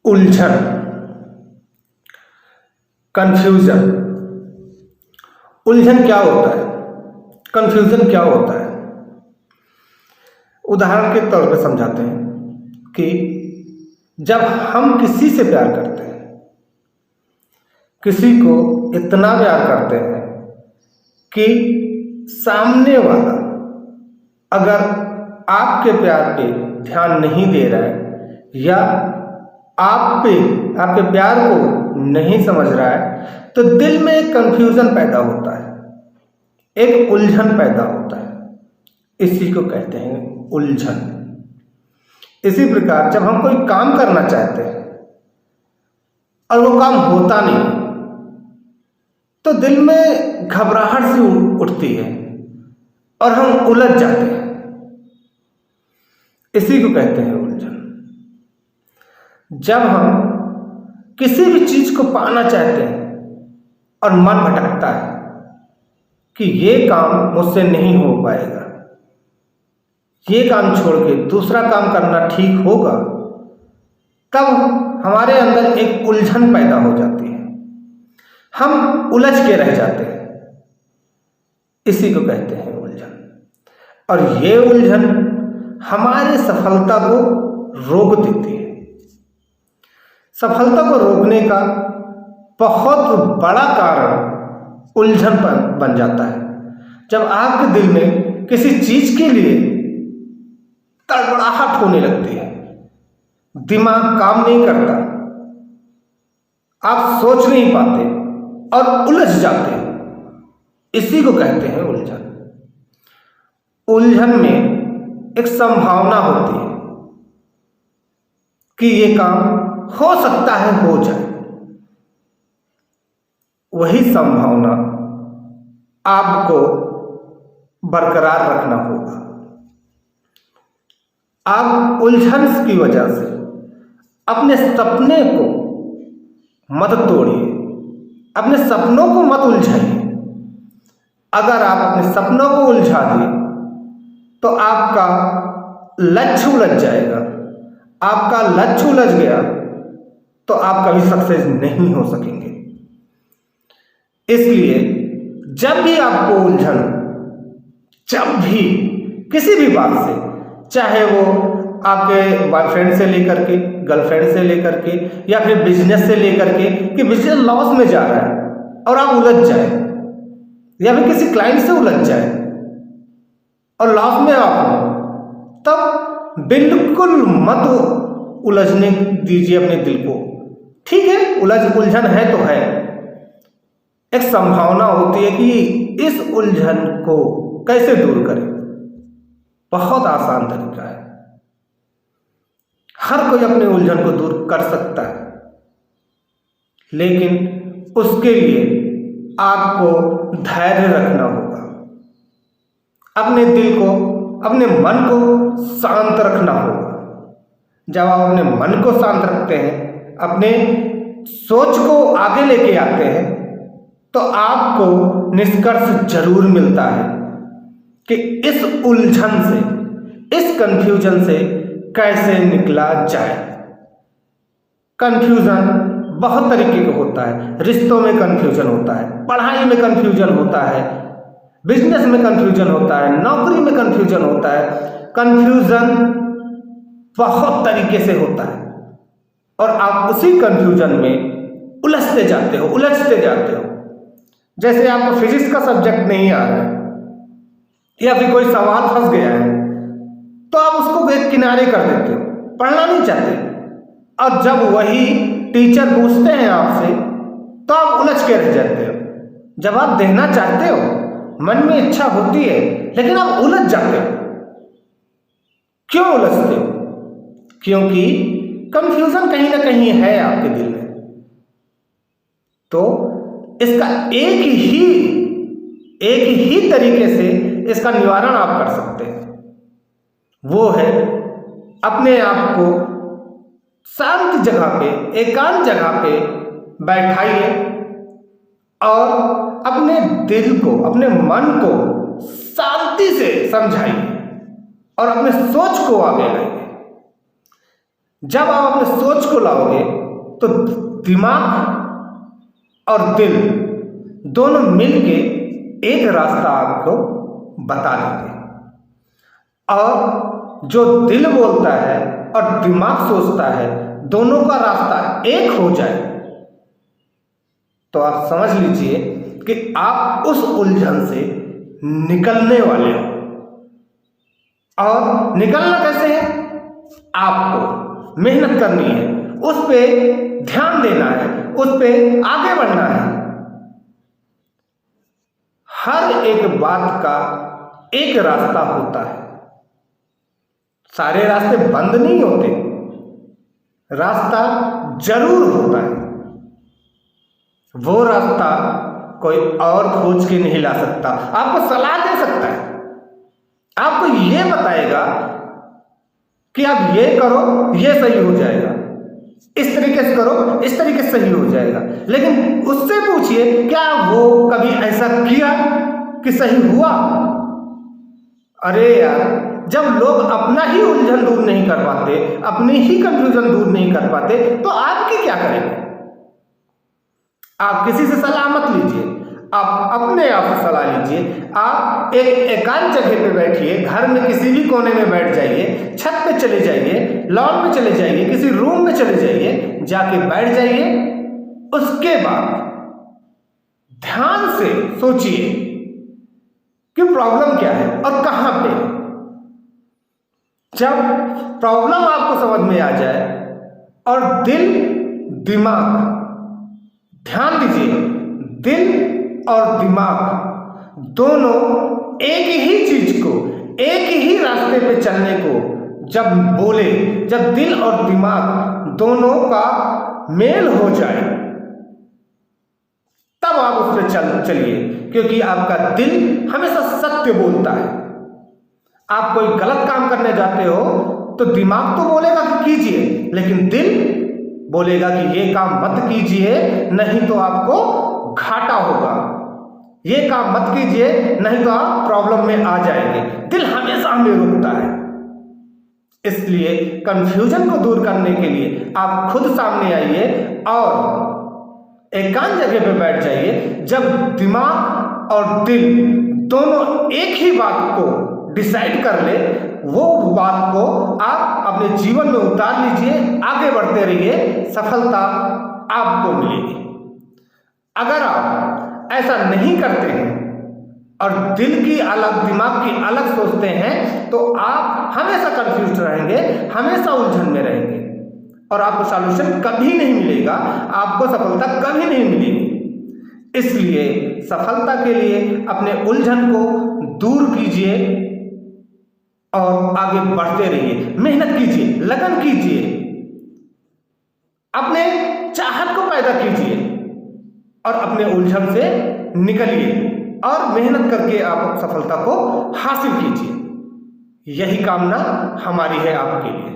उलझन, कंफ्यूजन। उलझन क्या होता है, कंफ्यूजन क्या होता है? उदाहरण के तौर पे समझाते हैं कि जब हम किसी से प्यार करते हैं, किसी को इतना प्यार करते हैं कि सामने वाला अगर आपके प्यार पे ध्यान नहीं दे रहा है या आपके प्यार को नहीं समझ रहा है, तो दिल में एक कंफ्यूजन पैदा होता है, एक उलझन पैदा होता है। इसी को कहते हैं उलझन। इसी प्रकार जब हम कोई काम करना चाहते हैं और वो काम होता नहीं, तो दिल में घबराहट सी उठती है और हम उलझ जाते हैं। इसी को कहते हैं उलझन। जब हम किसी भी चीज को पाना चाहते हैं और मन भटकता है कि ये काम मुझसे नहीं हो पाएगा, ये काम छोड़ के दूसरा काम करना ठीक होगा, तब हमारे अंदर एक उलझन पैदा हो जाती है, हम उलझ के रह जाते हैं। इसी को कहते हैं उलझन। और ये उलझन हमारी सफलता को रोक देती है। सफलता को रोकने का बहुत बड़ा कारण उलझन बन जाता है। जब आपके दिल में किसी चीज के लिए तड़बड़ाहट होने लगती है, दिमाग काम नहीं करता, आप सोच नहीं पाते और उलझ जाते हैं, इसी को कहते हैं उलझन। उलझन में एक संभावना होती है कि ये काम हो सकता है हो जाए। वही संभावना आपको बरकरार रखना होगा। आप उलझन की वजह से अपने सपने को मत तोड़िए, अपने सपनों को मत उलझाइए। अगर आप अपने सपनों को उलझा दिए तो आपका लक्ष्य उलझ जाएगा। आपका लक्ष्य उलझ गया तो आप कभी सक्सेस नहीं हो सकेंगे। इसलिए जब भी आपको उलझन, जब भी किसी भी बात से, चाहे वो आपके बॉयफ्रेंड से लेकर के, गर्लफ्रेंड से लेकर के, या फिर बिजनेस से लेकर के कि बिजनेस लॉस में जा रहा है और आप उलझ जाए, या फिर किसी क्लाइंट से उलझ जाए और लॉस में आप हो, तब बिल्कुल मत उलझने दीजिए अपने दिल को। ठीक है, उलझन है तो है, एक संभावना होती है कि इस उलझन को कैसे दूर करें। बहुत आसान तरीका है, हर कोई अपने उलझन को दूर कर सकता है, लेकिन उसके लिए आपको धैर्य रखना होगा, अपने दिल को, अपने मन को शांत रखना होगा। जब आप अपने मन को शांत रखते हैं, अपने सोच को आगे लेके आते हैं, तो आपको निष्कर्ष जरूर मिलता है कि इस उलझन से, इस कंफ्यूजन से कैसे निकला जाए। कंफ्यूजन बहुत तरीके का होता है। रिश्तों में कंफ्यूजन होता है, पढ़ाई में कंफ्यूजन होता है, बिजनेस में कंफ्यूजन होता है, नौकरी में कंफ्यूजन होता है। कंफ्यूजन बहुत तरीके से होता है और आप उसी कंफ्यूजन में उलझते जाते हो। जैसे आपको फिजिक्स का सब्जेक्ट नहीं आ रहा है या फिर कोई सवाल फंस गया है, तो आप उसको एक किनारे कर देते हो, पढ़ना नहीं चाहते, और जब वही टीचर पूछते हैं आपसे तो आप उलझ के रह जाते हो। जब आप देखना चाहते हो, मन में इच्छा होती है, लेकिन आप उलझ जाते हो। क्यों उलझते हो? क्योंकि कंफ्यूजन कहीं ना कहीं है आपके दिल में। तो इसका एक ही तरीके से इसका निवारण आप कर सकते हैं, वो है अपने आप को शांत जगह पे, एकांत जगह पे बैठाइए और अपने दिल को, अपने मन को शांति से समझाइए और अपने सोच को आगे लाइए। जब आप अपने सोच को लाओगे तो दिमाग और दिल दोनों मिलके एक रास्ता आपको बता देंगे। और जो दिल बोलता है और दिमाग सोचता है, दोनों का रास्ता एक हो जाए तो आप समझ लीजिए कि आप उस उलझन से निकलने वाले हो। और निकलना कैसे है? आपको मेहनत करनी है, उस पे ध्यान देना है, उस पे आगे बढ़ना है। हर एक बात का एक रास्ता होता है, सारे रास्ते बंद नहीं होते, रास्ता जरूर होता है। वो रास्ता कोई और खोज के नहीं ला सकता, आपको सलाह दे सकता है, आपको ये बताएगा कि आप ये करो, ये सही हो जाएगा, इस तरीके से करो, इस तरीके से सही हो जाएगा। लेकिन उससे पूछिए क्या वो कभी ऐसा किया कि सही हुआ? अरे यार, जब लोग अपना ही उलझन दूर नहीं कर पाते, अपनी ही कंफ्यूजन दूर नहीं कर पाते, तो आपकी क्या करेंगे? आप किसी से सलाह मत लीजिए, आप अपने आप से सलाह लीजिए। आप एक एकांत जगह पे बैठिए, घर में किसी भी कोने में बैठ जाइए, छत पे चले जाइए, लॉन में चले जाइए, किसी रूम में चले जाइए, जाके बैठ जाइए। उसके बाद ध्यान से सोचिए कि प्रॉब्लम क्या है और कहां पे है। जब प्रॉब्लम आपको समझ में आ जाए और दिल दिमाग, ध्यान दीजिए, दिल और दिमाग दोनों एक ही चीज को, एक ही रास्ते पे चलने को जब बोले, जब दिल और दिमाग दोनों का मेल हो जाए, तब आप उस पर चलिए। क्योंकि आपका दिल हमेशा सत्य बोलता है। आप कोई गलत काम करने जाते हो तो दिमाग तो बोलेगा कि कीजिए, लेकिन दिल बोलेगा कि ये काम मत कीजिए, नहीं तो आपको घाटा होगा, ये काम मत कीजिए, नहीं तो आप प्रॉब्लम में आ जाएंगे। दिल हमेशा हमें रोकता है। इसलिए कंफ्यूजन को दूर करने के लिए आप खुद सामने आइए और एकांत जगह पे बैठ जाइए। जब दिमाग और दिल दोनों एक ही बात को डिसाइड कर ले, वो बात को आप अपने जीवन में उतार लीजिए, आगे बढ़ते रहिए, सफलता आपको मिलेगी। अगर आप ऐसा नहीं करते हैं और दिल की अलग, दिमाग की अलग सोचते हैं, तो आप हमेशा कंफ्यूज रहेंगे, हमेशा उलझन में रहेंगे और आपको सॉल्यूशन कभी नहीं मिलेगा, आपको सफलता कभी नहीं मिलेगी। इसलिए सफलता के लिए अपने उलझन को दूर कीजिए और आगे बढ़ते रहिए, मेहनत कीजिए, लगन कीजिए, अपने चाहत को पैदा कीजिए और अपने उलझन से निकलिए और मेहनत करके आप सफलता को हासिल कीजिए। यही कामना हमारी है आपके लिए।